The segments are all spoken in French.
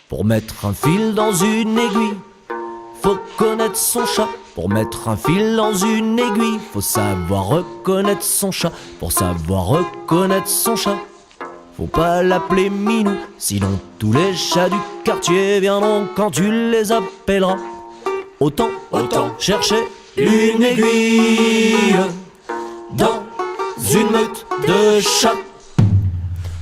Pour mettre un fil dans une aiguille, faut connaître son chat. Pour mettre un fil dans une aiguille, faut savoir reconnaître son chat. Pour savoir reconnaître son chat, faut pas l'appeler Minou, sinon tous les chats du quartier viendront quand tu les appelleras. Autant chercher une aiguille dans une meute de chats.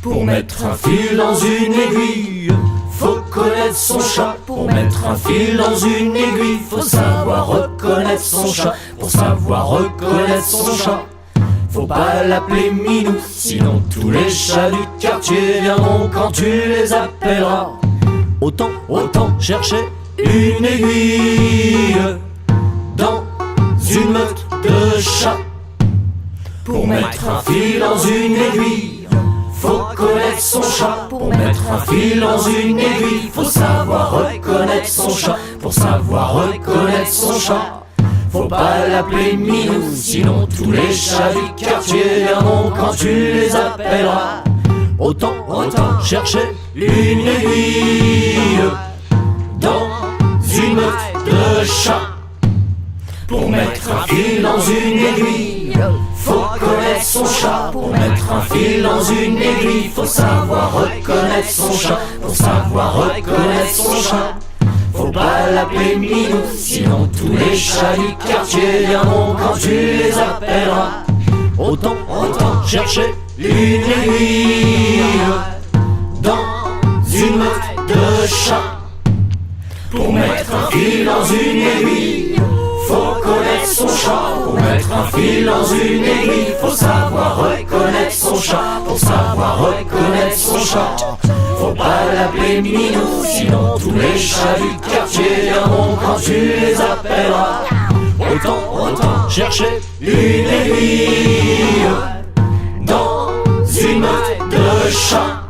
Pour mettre un fil dans une aiguille, faut connaître son chat. Pour mettre un fil dans une aiguille, faut savoir reconnaître son chat. Pour savoir reconnaître son chat, faut pas l'appeler Minou, sinon tous les chats du quartier viendront quand tu les appelleras. Autant chercher une aiguille dans une meute de chats. Pour mettre un fil dans une aiguille, faut connaître son chat. Pour mettre un fil dans une aiguille, faut savoir reconnaître son chat. Pour savoir reconnaître son chat, faut pas l'appeler Minou, sinon tous les chats du quartier viendront quand tu les appelleras. Autant chercher une aiguille dans une meute de chats. Pour mettre un fil dans une aiguille, faut connaître son chat. Pour mettre un fil dans une aiguille, faut savoir reconnaître son chat. Pour savoir reconnaître son chat, faut pas l'appeler Minou, sinon tous les chats du quartier viendront quand tu les appelleras. Autant chercher une aiguille dans une meute de chats. Pour mettre un fil dans une aiguille, faut connaître son chat. Pour mettre un fil dans une aiguille, faut savoir reconnaître son chat. Pour savoir reconnaître son chat, faut pas l'appeler Minou, sinon tous les chats du quartier viendront quand tu les appelleras. Autant chercher une aiguille dans une meute de chats.